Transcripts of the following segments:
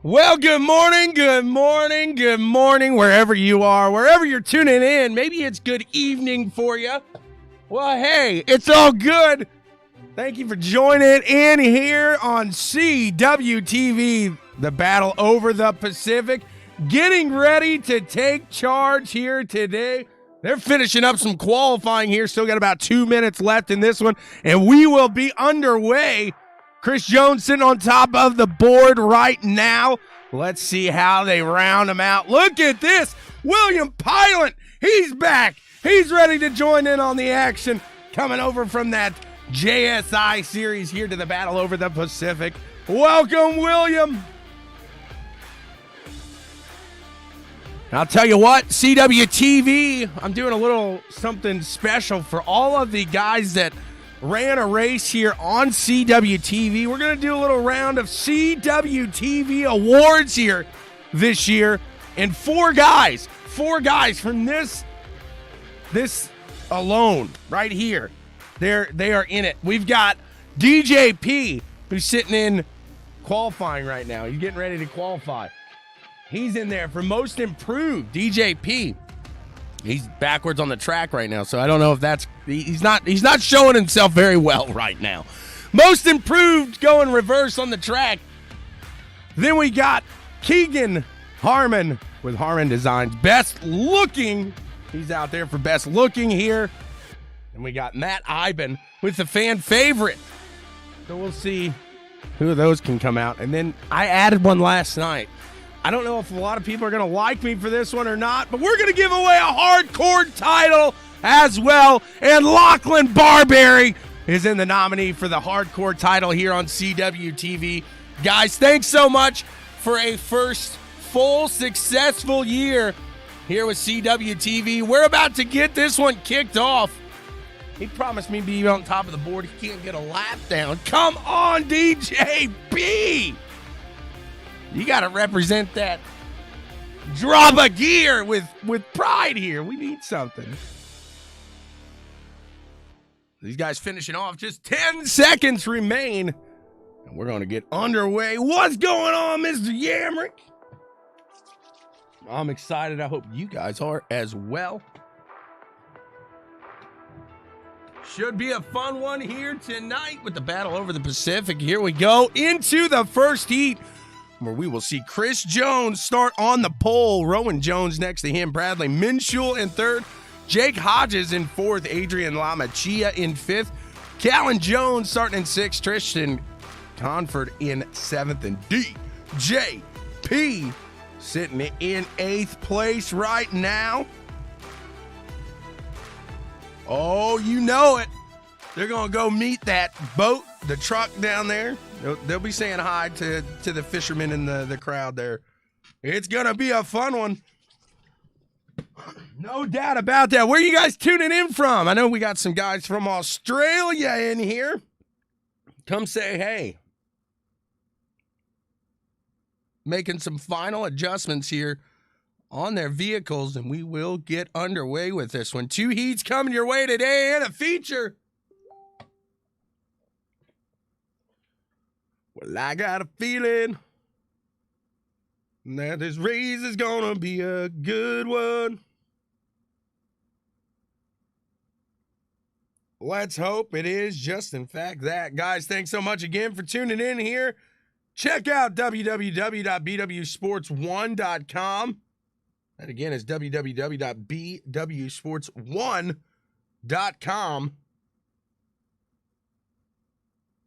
Well, good morning, wherever you are, wherever you're tuning in. Maybe it's good evening for you. Well, hey, it's all good. Thank you for joining in here on CWTV, the battle over the Pacific. Getting ready to take charge here today. They're finishing up some qualifying here. Still got about 2 minutes left in this one, and we will be underway. Chris Jones sitting on top of the board right now. Let's see how they round him out. Look at this. William Pilot, he's back. He's ready to join in on the action. Coming over from that JSI series here to the battle over the Pacific. Welcome, William. I'll tell you what, CWTV, I'm doing a little something special for all of the guys that ran a race here on CWTV. We're going to do a little round of CWTV awards here this year. And four guys from this alone right here, they are in it. We've got DJP, who's sitting in qualifying right now. He's getting ready to qualify. He's in there for most improved. DJP. He's backwards on the track right now, so I don't know if that's he's not showing himself very well right now. Most improved going reverse on the track. Then we got Keegan Harmon with Harmon Designs. Best looking. He's out there for best looking here. And we got Matt Iben with the fan favorite. So we'll see who of those can come out. And then I added one last night. I don't know if a lot of people are going to like me for this one or not, but we're going to give away a hardcore title as well. And Lachlan Barberry is in the nominee for the hardcore title here on CWTV. Guys, thanks so much for a first full successful year here with CWTV. We're about to get this one kicked off. He promised me to be on top of the board. He can't get a lap down. Come on, DJB! You got to represent that drop of gear with pride here. We need something. These guys finishing off. Just 10 seconds remain. And we're going to get underway. What's going on, Mr. Yamrick? I'm excited. I hope you guys are as well. Should be a fun one here tonight with the battle over the Pacific. Here we go into the first heat, where we will see Chris Jones start on the pole. Rowan Jones next to him. Bradley Minshul in third. Jake Hodges in fourth. Adrian Lamachia in fifth. Callan Jones starting in sixth. Tristan Conford in seventh. And DJP sitting in eighth place right now. Oh, you know it. They're going to go meet that boat, the truck down there. They'll be saying hi to the fishermen in the crowd there. It's going to be a fun one. No doubt about that. Where are you guys tuning in from? I know we got some guys from Australia in here. Come say hey. Making some final adjustments here on their vehicles, and we will get underway with this one. 2 heats coming your way today and a feature. Well, I got a feeling that this race is gonna be a good one. Let's hope it is just in fact that. Guys, thanks so much again for tuning in here. Check out www.bwsports1.com. That again is www.bwsports1.com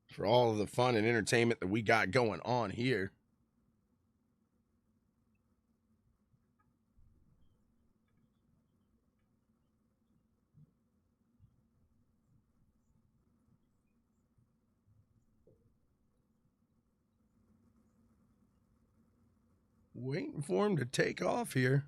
for all of the fun and entertainment that we got going on here. Waiting for him to take off here.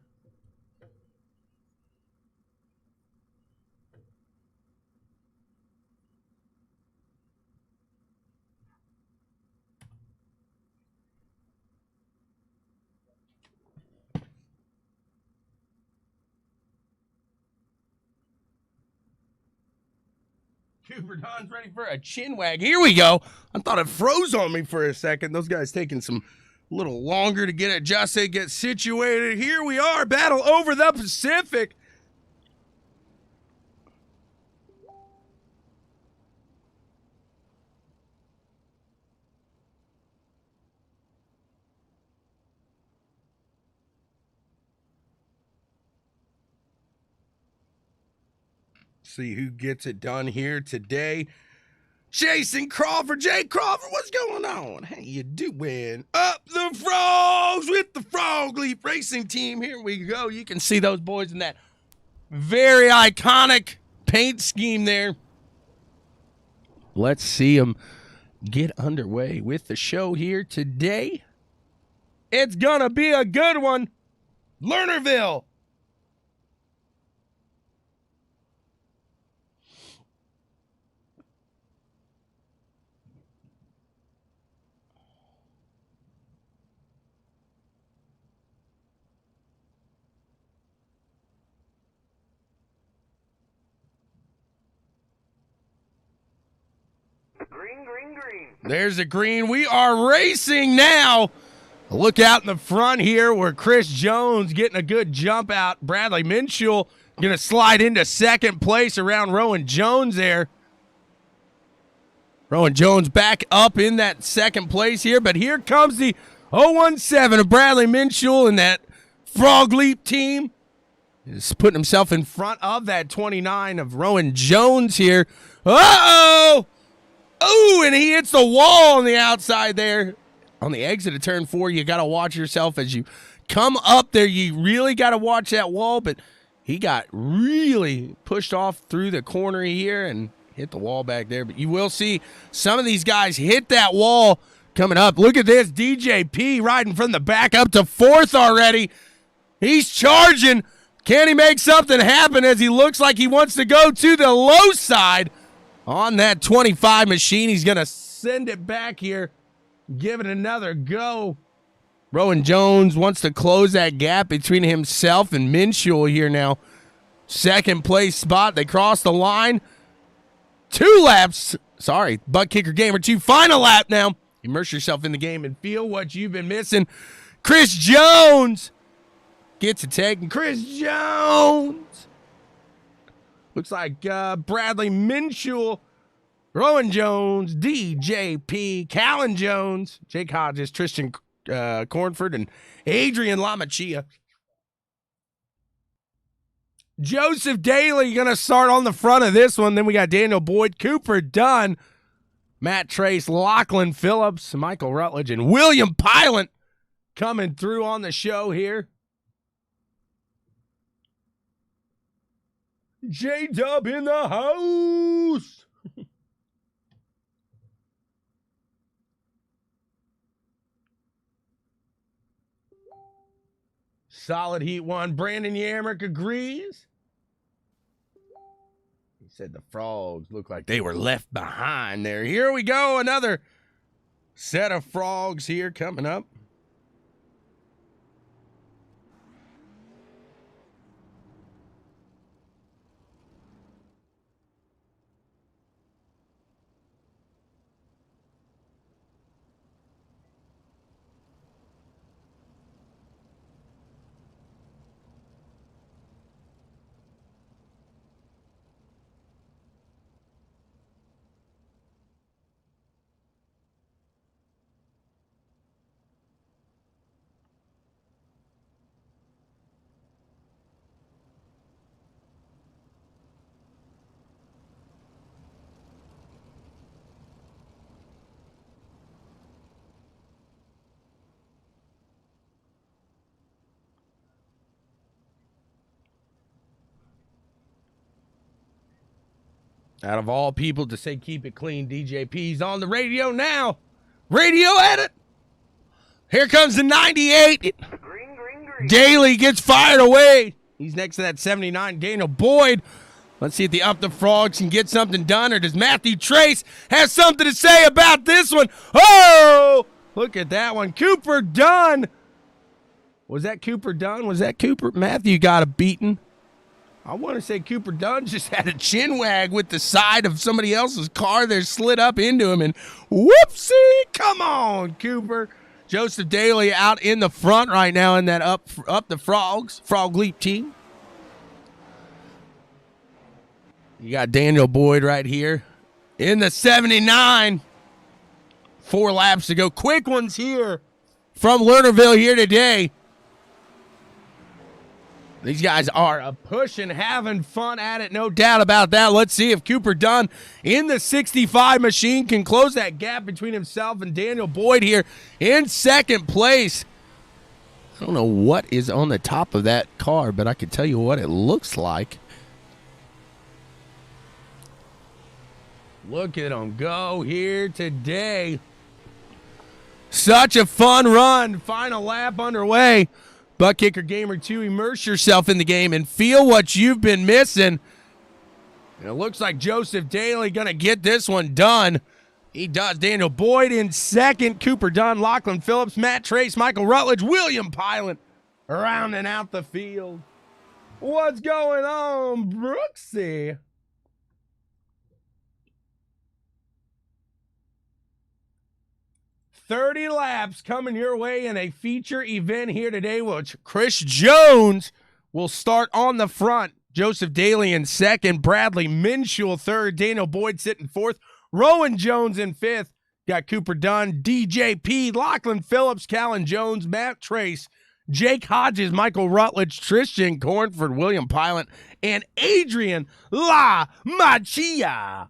Cooper Don's ready for a chin wag. Here we go. I thought it froze on me for a second. Those guys taking some A little longer to get adjusted, get situated. Here we are, battle over the Pacific. See who gets it done here today. Jason Crawford. Jay Crawford, what's going on? How you doing? Up the Frogs with the Frog Leap Racing Team. Here we go. You can see those boys in that very iconic paint scheme there. Let's see them get underway with the show here today. It's going to be a good one. Lernerville. Green. There's the green. We are racing now. Look out in the front here where Chris Jones getting a good jump out. Bradley Minshall going to slide into second place around Rowan Jones there. Rowan Jones back up in that second place here, but here comes the 017 of Bradley Minshall and that Frog Leap team. He's putting himself in front of that 29 of Rowan Jones here. Uh-oh! Oh, and he hits the wall on the outside there. On the exit of turn 4, you got to watch yourself as you come up there. You really got to watch that wall, but he got really pushed off through the corner here and hit the wall back there. But you will see some of these guys hit that wall coming up. Look at this, DJP riding from the back up to 4th already. He's charging. Can he make something happen as he looks like he wants to go to the low side? On that 25 machine, he's going to send it back here, give it another go. Rowan Jones wants to close that gap between himself and Minshall here now. Second place spot. They cross the line. 2 laps. Sorry, ButtKicker Gamer 2. Final lap now. Immerse yourself in the game and feel what you've been missing. Chris Jones gets it taken. Chris Jones. Looks like Bradley Minshall, Rowan Jones, DJP, Callan Jones, Jake Hodges, Tristan Cornford, and Adrian Lamachia. Joseph Daly going to start on the front of this one. Then we got Daniel Boyd, Cooper Dunn, Matt Trace, Lachlan Phillips, Michael Rutledge, and William Pilot coming through on the show here. J-Dub in the house. Solid heat one. Brandon Yamrick agrees. He said the Frogs look like they were left behind there. Here we go. Another set of Frogs here coming up. Out of all people to say keep it clean, DJP's on the radio now. Radio edit. Here comes the 98. Green. Daly gets fired away. He's next to that 79, Daniel Boyd. Let's see if the Up the Frogs can get something done, or does Matthew Trace have something to say about this one? Oh, look at that one. Cooper Dunn. Was that Cooper Dunn? Was that Cooper? Matthew got a beating. I want to say Cooper Dunn just had a chin wag with the side of somebody else's car there, slid up into him, and whoopsie, come on, Cooper. Joseph Daly out in the front right now in that up the Frog Leap team. You got Daniel Boyd right here in the 79. 4 laps to go. Quick ones here from Lernerville here today. These guys are pushing, having fun at it, no doubt about that. Let's see if Cooper Dunn in the 65 machine can close that gap between himself and Daniel Boyd here in second place. I don't know what is on the top of that car, but I can tell you what it looks like. Look at them go here today. Such a fun run. Final lap underway. ButtKicker Gamer 2, immerse yourself in the game and feel what you've been missing. And it looks like Joseph Daly going to get this one done. He does. Daniel Boyd in second. Cooper Dunn, Lachlan Phillips, Matt Trace, Michael Rutledge, William Pilot rounding out the field. What's going on, Brooksy? $30 laps coming your way in a feature event here today, which Chris Jones will start on the front. Joseph Daly in second, Bradley Minshew third, Daniel Boyd sitting fourth, Rowan Jones in fifth. Got Cooper Dunn, DJP, Lachlan Phillips, Callan Jones, Matt Trace, Jake Hodges, Michael Rutledge, Tristan Cornford, William Pilot, and Adrian La Machia.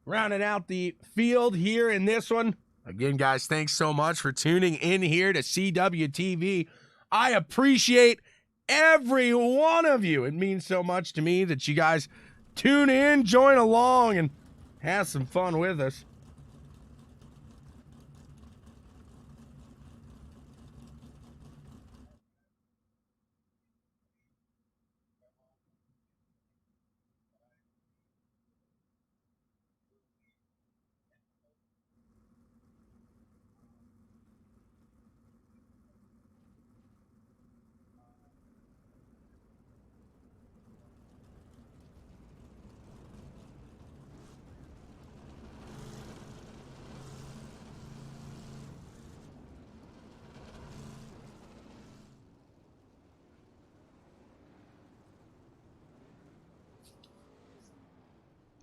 Rounding out the field here in this one. Again, guys, thanks so much for tuning in here to CWTV. I appreciate every one of you. It means so much to me that you guys tune in, join along, and have some fun with us.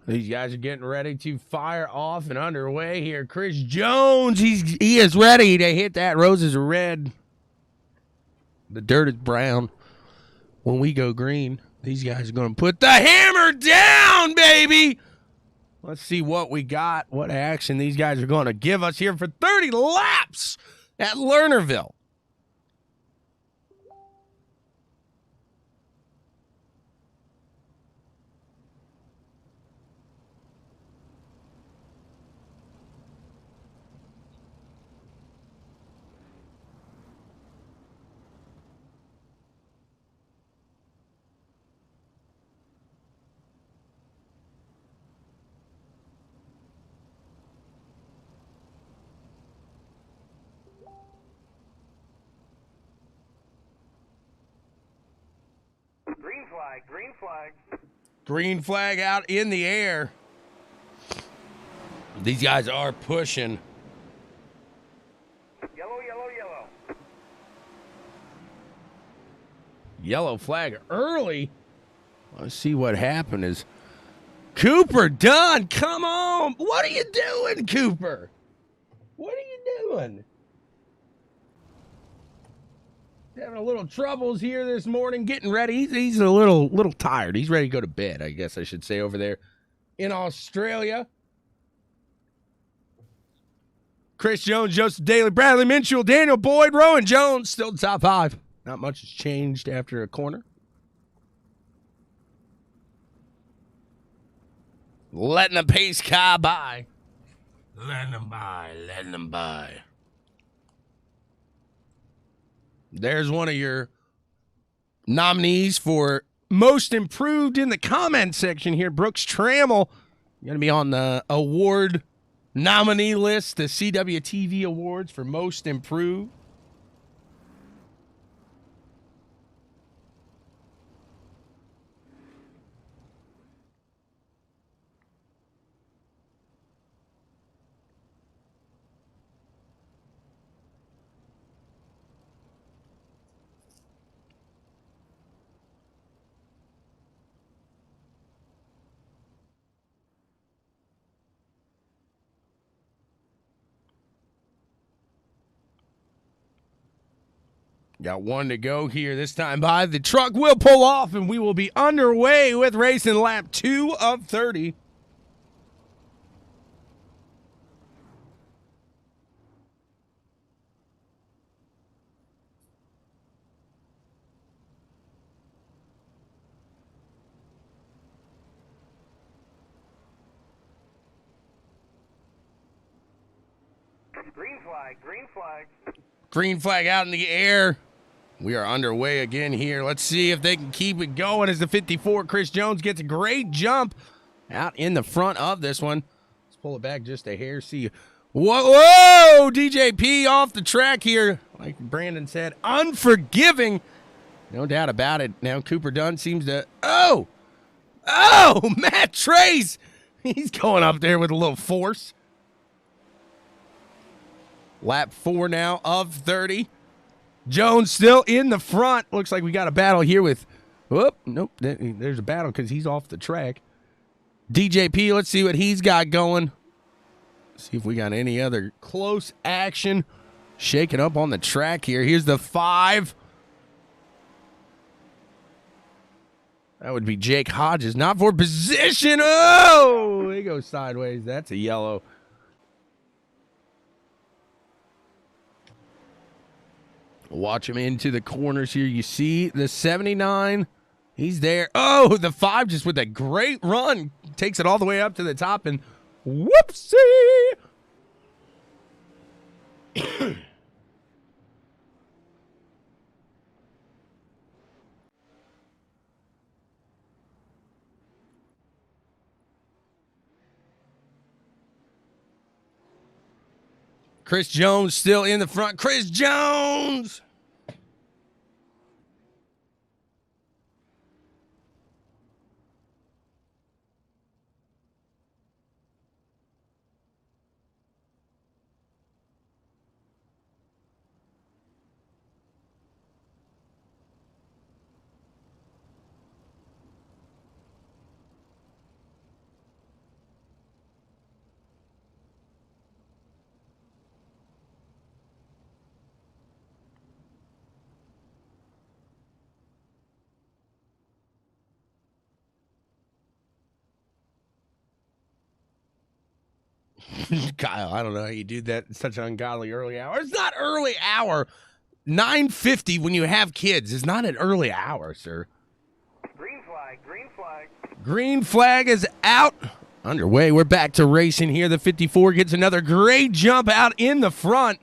These guys are getting ready to fire off and underway here. Chris Jones, he is ready to hit that. Roses are red. The dirt is brown. When we go green, these guys are going to put the hammer down, baby. Let's see what we got, what action these guys are going to give us here for 30 laps at Lernerville. Green flag, green flag. Green flag out in the air. These guys are pushing. Yellow, yellow, yellow. Yellow flag early. Let's see what happened is Cooper Dunn, come on. What are you doing, Cooper? What are you doing? Having a little troubles here this morning, getting ready. He's a little tired. He's ready to go to bed, I guess I should say, over there in Australia. Chris Jones, Joseph Daly, Bradley Minshew, Daniel Boyd, Rowan Jones, still top 5. Not much has changed after a corner. Letting the pace car by. Letting them by. There's one of your nominees for most improved in the comment section here. Brooks Trammell, you're going to be on the award nominee list, the CWTV Awards for most improved. Got one to go here this time by. The truck will pull off, and we will be underway with racing lap 2 of 30. Green flag, green flag. Green flag out in the air. We are underway again here. Let's see if they can keep it going as the 54, Chris Jones, gets a great jump out in the front of this one. Let's pull it back just a hair. See. Whoa, DJP off the track here. Like Brandon said, unforgiving. No doubt about it. Now Cooper Dunn seems to... Oh, Matt Trace. He's going up there with a little force. Lap 4 now of 30. Jones still in the front. Looks like we got a battle here with... Whoop, nope. There's a battle because he's off the track. DJP, let's see what he's got going. See if we got any other close action shaking up on the track here. Here's the 5. That would be Jake Hodges. Not for position. Oh, he goes sideways. That's a yellow. Watch him into the corners here. You see the 79. He's there. Oh, the 5 just with a great run. Takes it all the way up to the top and whoopsie. Chris Jones still in the front. Chris Jones. Kyle, I don't know how you do that in such an ungodly early hour. It's not early hour. 9:50 when you have kids is not an early hour, sir. Green flag, green flag. Green flag is out. Underway. We're back to racing here. The 54 gets another great jump out in the front.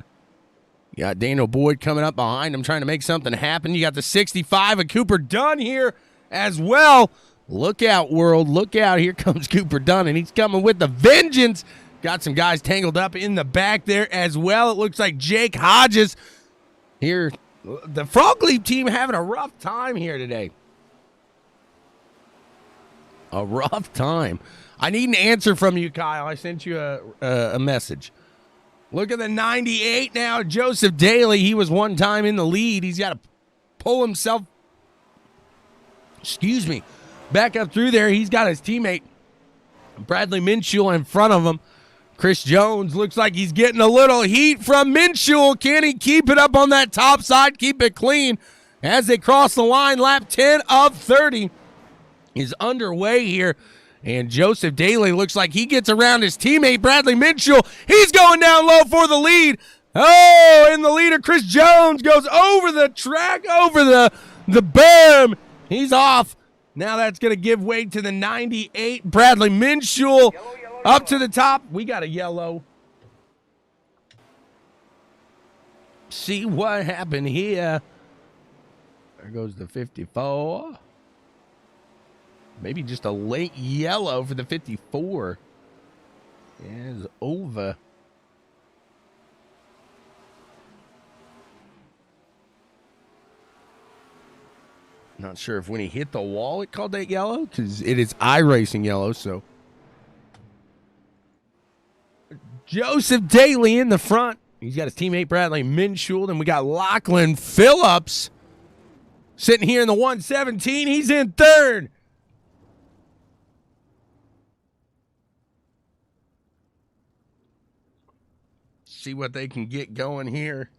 You got Daniel Boyd coming up behind him trying to make something happen. You got the 65 of Cooper Dunn here as well. Look out, world. Look out. Here comes Cooper Dunn, and he's coming with the vengeance. Got some guys tangled up in the back there as well. It looks like Jake Hodges here. The Frog Leap team having a rough time here today. A rough time. I need an answer from you, Kyle. I sent you a message. Look at the 98 now. Joseph Daly, he was one time in the lead. He's got to pull himself, back up through there. He's got his teammate, Bradley Minshew, in front of him. Chris Jones looks like he's getting a little heat from Minshew. Can he keep it up on that top side, keep it clean? As they cross the line, lap 10 of 30 is underway here. And Joseph Daly looks like he gets around his teammate, Bradley Minshew. He's going down low for the lead. Oh, and the leader, Chris Jones, goes over the track, over the berm. He's off. Now that's going to give way to the 98, Bradley Minshew. Up to the top. We got a yellow. See what happened here. There goes the 54. Maybe just a late yellow for the 54. Yeah, it's over. Not sure if when he hit the wall it called that yellow, because it is iRacing yellow, so. Joseph Daly in the front. He's got his teammate Bradley Minshew, and we got Lachlan Phillips sitting here in the 117. He's in third. See what they can get going here.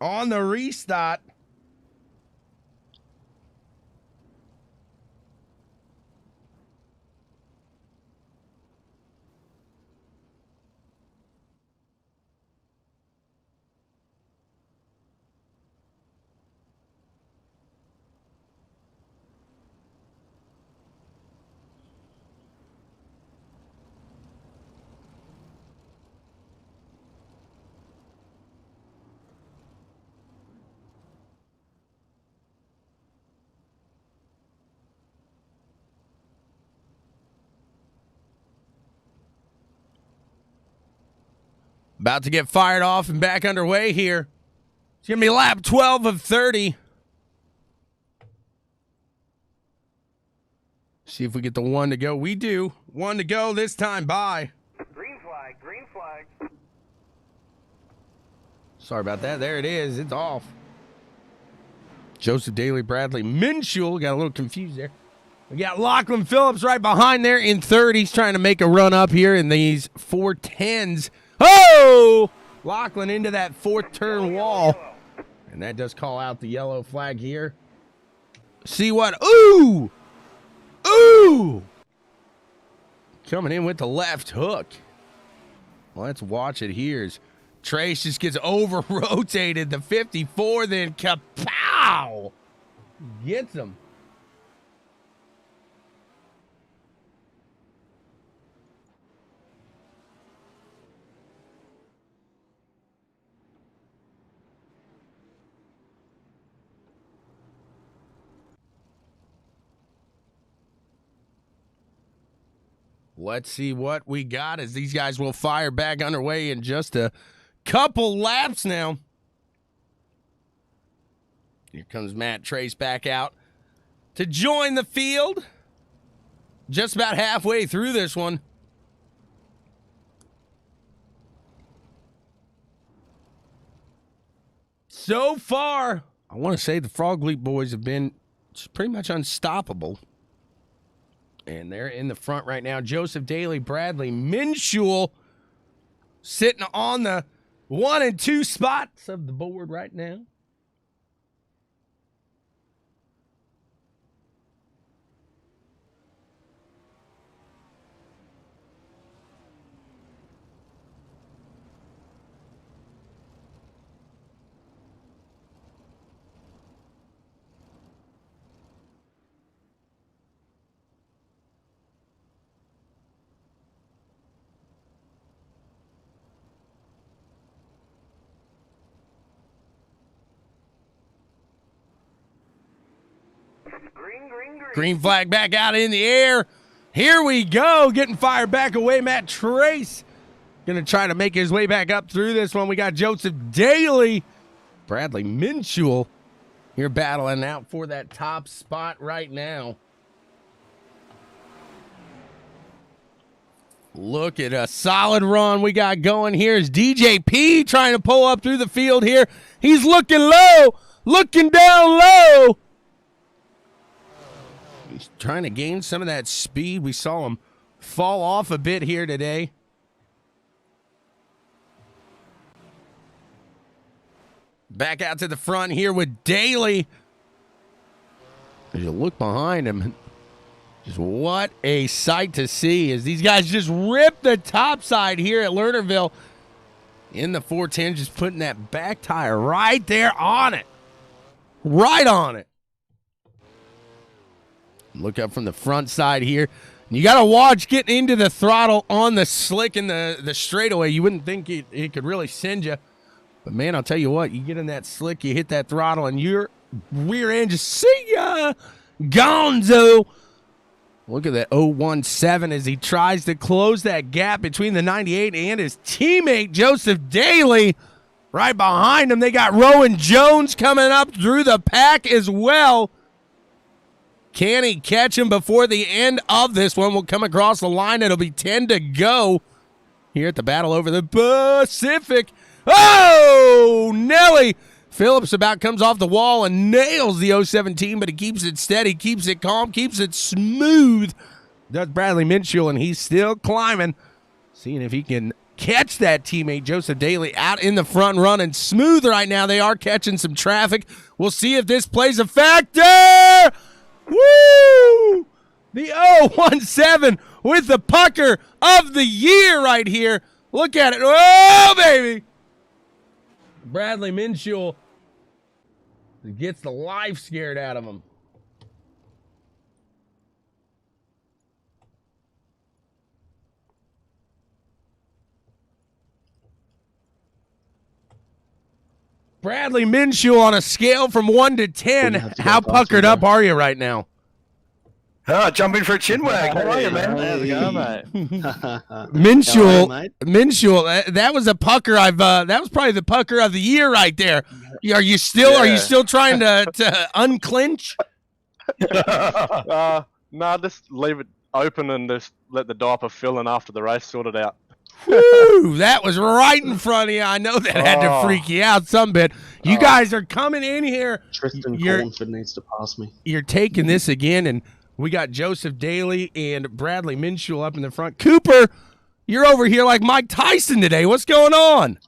on the restart. About to get fired off and back underway here. It's going to be lap 12 of 30. See if we get the one to go. We do. One to go this time by. Green flag, green flag. Sorry about that. There it is. It's off. Joseph Daly, Bradley Minshul. Got a little confused there. We got Lachlan Phillips right behind there in third. He's trying to make a run up here in these 410s. Oh! Lachlan into that fourth turn wall. And that does call out the yellow flag here. See what? Ooh! Ooh! Coming in with the left hook. Let's watch it here. As Trace just gets over-rotated. The 54, then kapow! Gets him. Let's see what we got as these guys will fire back underway in just a couple laps now. Here comes Matt Trace back out to join the field. Just about halfway through this one. So far, I want to say the Frog Leap boys have been pretty much unstoppable. And they're in the front right now. Joseph Daly, Bradley Minshul sitting on the 1 and 2 spots of the board right now. Green flag back out in the air. Here we go. Getting fired back away. Matt Trace going to try to make his way back up through this one. We got Joseph Daly, Bradley Minshul here battling out for that top spot right now. Look at a solid run we got going here. Is DJP trying to pull up through the field here. He's looking low, looking down low. He's trying to gain some of that speed. We saw him fall off a bit here today. Back out to the front here with Daly. As you look behind him, just what a sight to see as these guys just rip the top side here at Lernerville in the 410, just putting that back tire right there on it. Right on it. Look up from the front side here. You got to watch getting into the throttle on the slick in the straightaway. You wouldn't think it could really send you. But, man, I'll tell you what. You get in that slick, you hit that throttle, and your rear end just see ya. Gonzo. Look at that 017 as he tries to close that gap between the 98 and his teammate, Joseph Daly. Right behind him, they got Rowan Jones coming up through the pack as well. Can he catch him before the end of this one? We'll come across the line. It'll be 10 to go here at the battle over the Pacific. Oh, Nelly. Phillips about comes off the wall and nails the 017, but he keeps it steady, keeps it calm, keeps it smooth. Does Bradley Minshul, and he's still climbing, seeing if he can catch that teammate, Joseph Daly, out in the front running smooth right now. They are catching some traffic. We'll see if this plays a factor. Woo! The 017 with the pucker of the year right here. Look at it. Oh, baby. Bradley Minshew gets the life scared out of him. Bradley Minshew on a scale from 1 to 10. How puckered up are you right now? Oh, jumping for a chin wag. How are you, man? How's it going, mate? Minshew, that was a pucker. That was probably the pucker of the year right there. Are you still trying to unclinch? No, just leave it open and just let the diaper fill in after the race, sort it out. Woo, that was right in front of you. I know that had to freak you out some bit. You guys are coming in here. Tristan Cornford needs to pass me. You're taking this again, and we got Joseph Daly and Bradley Minshew up in the front. Cooper, you're over here like Mike Tyson today. What's going on?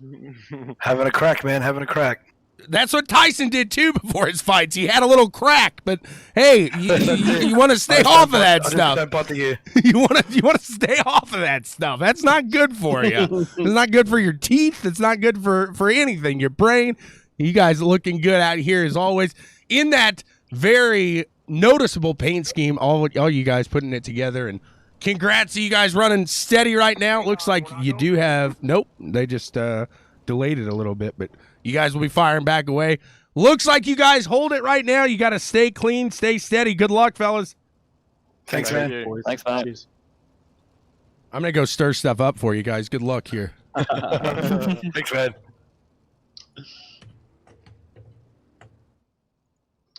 Having a crack, man. Having a crack. That's what Tyson did too before his fights. He had a little crack, but hey, you want to stay off of that stuff. Don't bother you. You want to stay off of that stuff. That's not good for you. It's not good for your teeth. It's not good for anything. Your brain. You guys looking good out here as always in that very noticeable paint scheme. All you guys putting it together, and congrats to you guys running steady right now. It looks like you do have. Nope, they just delayed it a little bit, but you guys will be firing back away. Looks like you guys hold it right now. You got to stay clean, stay steady. Good luck, fellas. Thanks, man. Thanks, mate. I'm going to go stir stuff up for you guys. Good luck here. Thanks, man.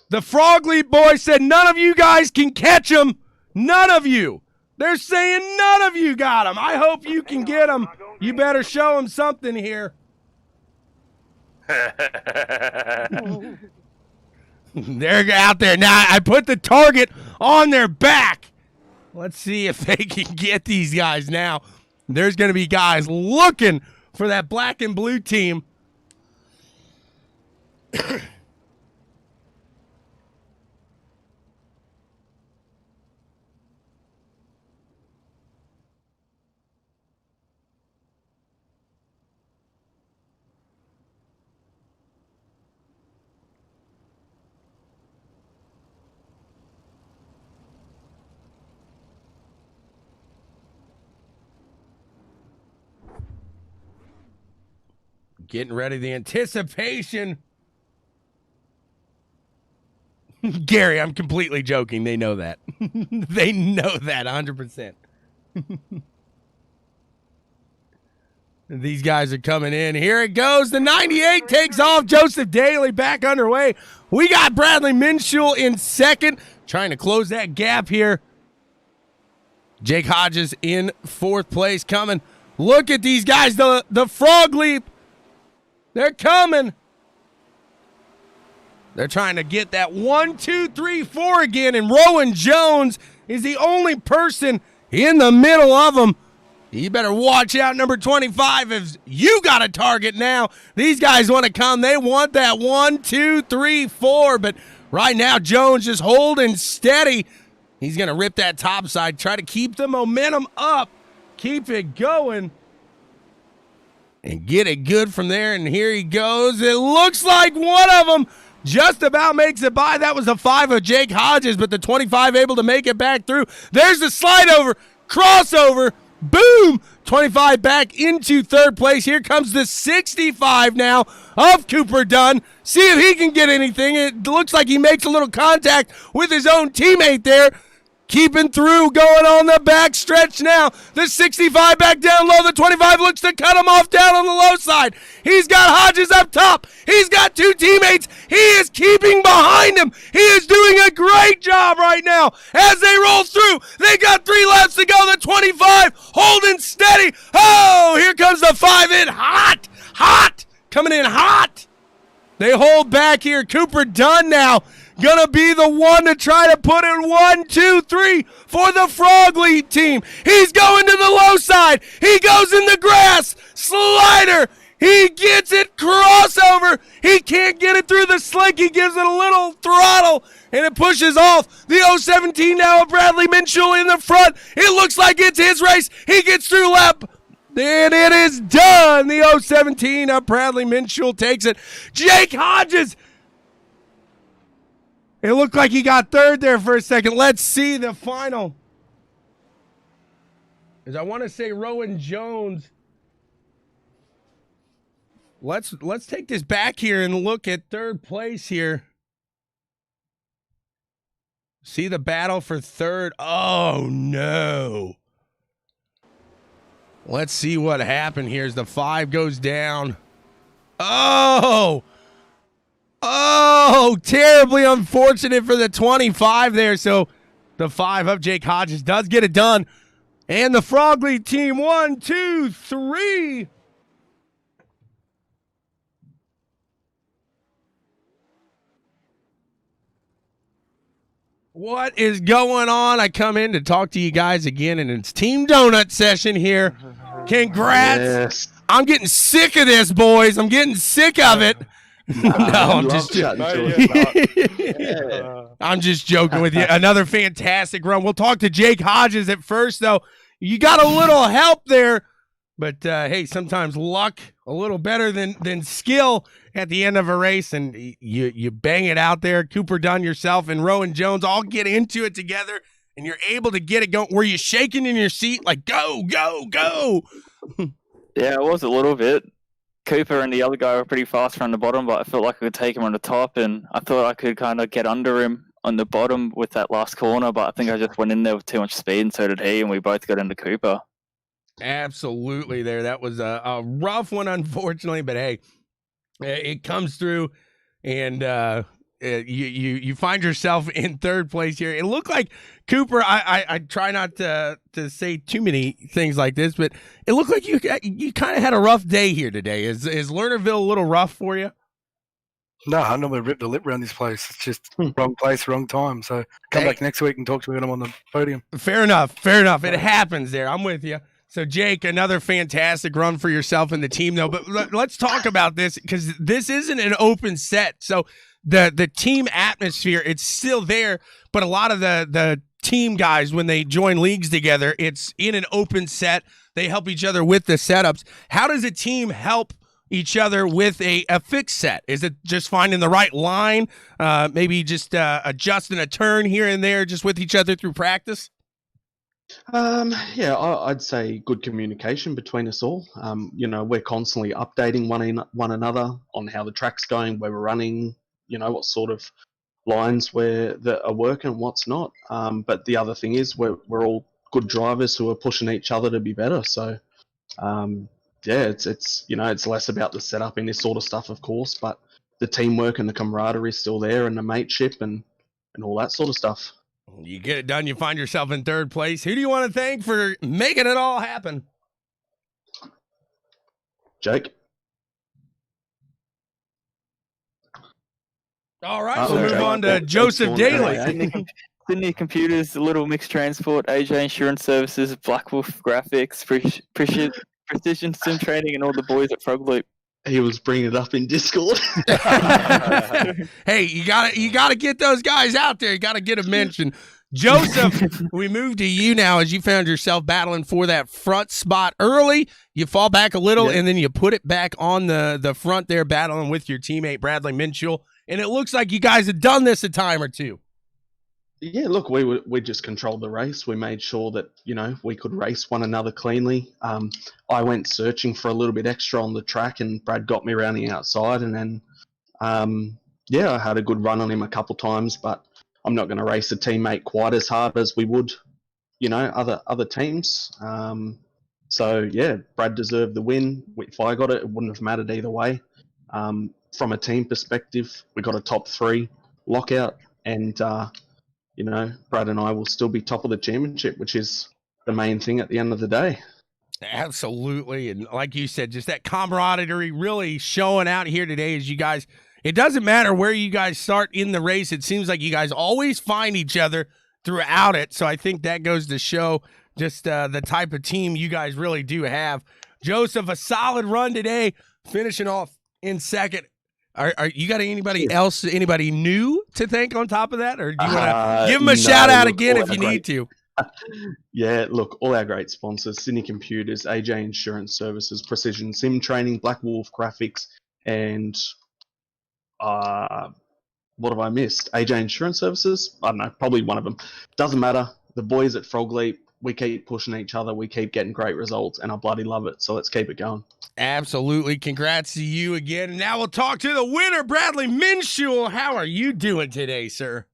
The Frog Leap boys said none of you guys can catch him. None of you. They're saying none of you got him. I hope you can get him. You better show him something here. They're out there now. I put the target on their back. Let's see if they can get these guys now. There's going to be guys looking for that black and blue team. Getting ready, the anticipation. Gary, I'm completely joking. They know that. They know that 100%. These guys are coming in. Here it goes. The 98 takes off. Joseph Daly back underway. We got Bradley Minshew in second, trying to close that gap here. Jake Hodges in fourth place coming. Look at these guys. The Frog Leap. They're coming. They're trying to get that 1, 2, 3, 4 again, and Rowan Jones is the only person in the middle of them. You better watch out, number 25, if you got a target now. These guys want to come. They want that 1, 2, 3, 4, but right now Jones just holding steady. He's going to rip that top side, try to keep the momentum up, keep it going. And get it good from there, and here he goes. It looks like one of them just about makes it by. That was a 5 of Jake Hodges, but the 25 able to make it back through. There's the slide over, crossover, boom! 25 back into third place. Here comes the 65 now of Cooper Dunn. See if he can get anything. It looks like he makes a little contact with his own teammate there. Keeping through, going on the back stretch now. The 65 back down low. The 25 looks to cut him off down on the low side. He's got Hodges up top. He's got two teammates. He is keeping behind him. He is doing a great job right now as they roll through. They got 3 laps to go. The 25 holding steady. Oh, here comes the 5 in. Hot, coming in hot. They hold back here. Cooper Dunn now gonna be the one to try to put in 1, 2, 3 for the Frog Leap team. He's going to the low side. He goes in the grass. Slider. He gets it. Crossover. He can't get it through the slick. He gives it a little throttle, and it pushes off. The 017 now of Bradley Minshew in the front. It looks like it's his race. He gets through lap. And it is done. The 017 of Bradley Minshew takes it. Jake Hodges. It looked like he got third there for a second. Let's see the final. As I want to say Rowan Jones. Let's take this back here and look at third place here. See the battle for third. Oh, no. Let's see what happened here as the 5 goes down. Oh, terribly unfortunate for the 25 there. So the 5 of Jake Hodges does get it done. And the Frog League team, 1, 2, 3. What is going on? I come in to talk to you guys again, and it's Team Donut session here. Congrats. Yes. I'm getting sick of this, boys. I'm getting sick of it. No, I'm just I'm just joking with you. Another fantastic run. We'll talk to Jake Hodges at first, though. You got a little help there, but hey, sometimes luck a little better than skill at the end of a race, and you bang it out there. Cooper Dunn, yourself, and Rowan Jones all get into it together, and you're able to get it going. Were you shaking in your seat like, go, go, go? Yeah, it was a little bit. Cooper and the other guy were pretty fast from the bottom, but I felt like I could take him on the top, and I thought I could kind of get under him on the bottom with that last corner, but I think I just went in there with too much speed, and so did he, and we both got into Cooper. Absolutely there. That was a rough one, unfortunately, but hey, it comes through, and you find yourself in third place here. It looked like Cooper, I try not to say too many things like this, but it looked like you kind of had a rough day here today. Is Lernerville a little rough for you? No, I normally rip the lip around this place. It's just wrong place, wrong time. So come back next week and talk to me when I'm on the podium. Fair enough. It happens there. I'm with you. So, Jake, another fantastic run for yourself and the team, though. But let's talk about this, because this isn't an open set. So the team atmosphere, it's still there, but a lot of the team guys, when they join leagues together, it's in an open set. They help each other with the setups. How does a team help each other with a fixed set? Is it just finding the right line, maybe just adjusting a turn here and there just with each other through practice? Yeah, I'd say good communication between us all. We're constantly updating one another on how the track's going, where we're running, what sort of lines that are working, what's not. But the other thing is we're all good drivers who are pushing each other to be better. So, it's less about the setup and this sort of stuff, of course, but the teamwork and the camaraderie is still there, and the mateship and all that sort of stuff. You get it done. You find yourself in third place. Who do you want to thank for making it all happen? Jake. All right, we'll move on to Joseph Daly. Sydney Computers, Little Mix Transport, AJ Insurance Services, Black Wolf Graphics, Precision Sim Training, and all the boys at Frog Loop. He was bringing it up in Discord. Hey, you gotta get those guys out there. You gotta get a mention. Joseph, we move to you now as you found yourself battling for that front spot early. You fall back a little, and then you put it back on the front there, battling with your teammate Bradley Minshew. And it looks like you guys have done this a time or two. Yeah, look, we just controlled the race. We made sure that, we could race one another cleanly. I went searching for a little bit extra on the track, and Brad got me around the outside. And then, I had a good run on him a couple times, but I'm not going to race a teammate quite as hard as we would, other teams. Brad deserved the win. If I got it, it wouldn't have mattered either way. From a team perspective, we got a top 3 lockout, and Brad and I will still be top of the championship, which is the main thing at the end of the day. Absolutely. And like you said, just that camaraderie really showing out here today as you guys it doesn't matter where you guys start in the race. It seems like you guys always find each other throughout it. So I think that goes to show just the type of team you guys really do have. Joseph, a solid run today, finishing off in second. Are you got anybody else, anybody new to thank on top of that? Or do you want to give them a shout out again if you need to? Yeah, look, all our great sponsors, Sydney Computers, AJ Insurance Services, Precision Sim Training, Black Wolf Graphics, and what have I missed? AJ Insurance Services? I don't know, probably one of them. Doesn't matter. The boys at Frog Leap, we keep pushing each other. We keep getting great results, and I bloody love it. So let's keep it going. Absolutely. Congrats to you again. And now we'll talk to the winner, Bradley Minshew. How are you doing today, sir?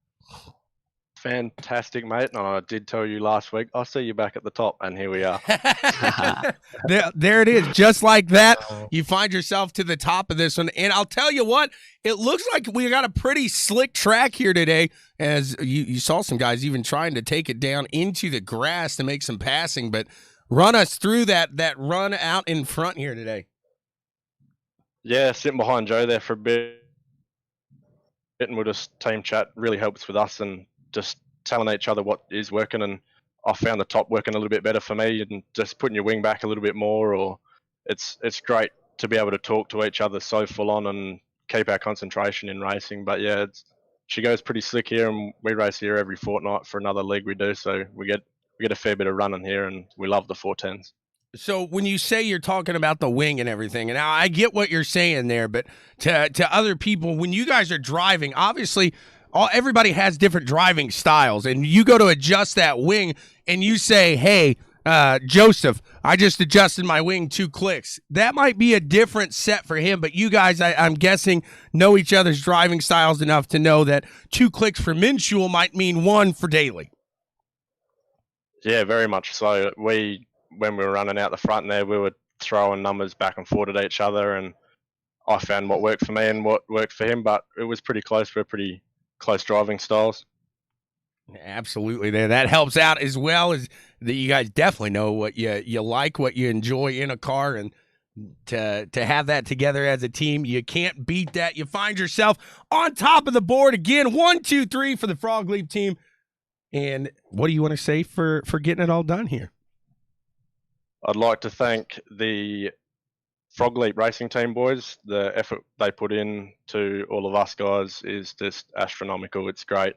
Fantastic, mate. And I did tell you last week, I'll see you back at the top, and here we are. There it is. Just like that, you find yourself to the top of this one. And I'll tell you what, it looks like we got a pretty slick track here today, as you saw some guys even trying to take it down into the grass to make some passing. But run us through that run out in front here today. Yeah, sitting behind Joe there for a bit, and we'll just team chat really helps with us and just telling each other what is working. And I found the top working a little bit better for me, and just putting your wing back a little bit more, or it's great to be able to talk to each other so full on and keep our concentration in racing. But yeah, she goes pretty slick here, and we race here every fortnight for another league we do, so we get a fair bit of running here, and we love the 410s. So when you say you're talking about the wing and everything, and now I get what you're saying there, but to other people, when you guys are driving, obviously everybody has different driving styles, and you go to adjust that wing and you say, hey, Joseph, I just adjusted my wing 2 clicks. That might be a different set for him, but you guys, I'm guessing, know each other's driving styles enough to know that 2 clicks for Minshew might mean 1 for Daly. Yeah, very much so. When we were running out the front there, we were throwing numbers back and forth at each other, and I found what worked for me and what worked for him, but it was pretty close. We're pretty close driving styles. Absolutely. That helps out, as well as that you guys definitely know what you like, what you enjoy in a car, and to have that together as a team, you can't beat that. You find yourself on top of the board again, 1, 2, 3 for the Frog Leap team. And what do you want to say for getting it all done here? I'd like to thank the Frog Leap racing team boys. The effort they put in to all of us guys is just astronomical. It's great.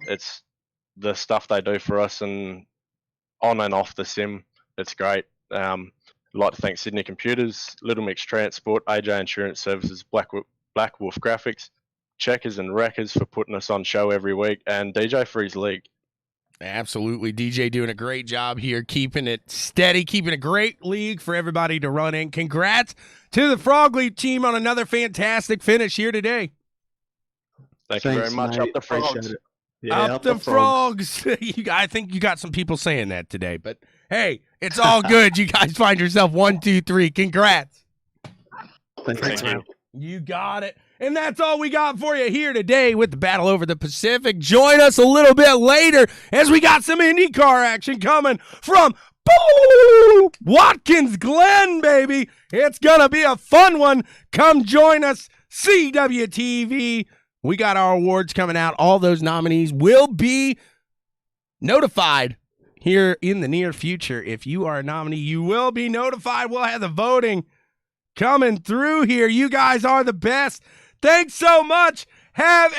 It's the stuff they do for us, and on and off the sim, it's great. I'd like to thank Sydney Computers, Little Mix Transport, AJ Insurance Services, Black Wolf Graphics, Checkers and Wreckers for putting us on show every week, and DJ for his league. Absolutely. DJ doing a great job here, keeping it steady, keeping a great league for everybody to run in. Congrats to the Frog Leap team on another fantastic finish here today. Thanks you very much. Mate. Up the Frogs. Yeah, up the frogs. I think you got some people saying that today, but hey, it's all good. You guys find yourself 1, 2, 3. Congrats. Thanks, man. You got it. And that's all we got for you here today with the Battle Over the Pacific. Join us a little bit later as we got some IndyCar action coming from Watkins Glen, baby. It's going to be a fun one. Come join us, CWTV. We got our awards coming out. All those nominees will be notified here in the near future. If you are a nominee, you will be notified. We'll have the voting coming through here. You guys are the best. Thanks so much. Have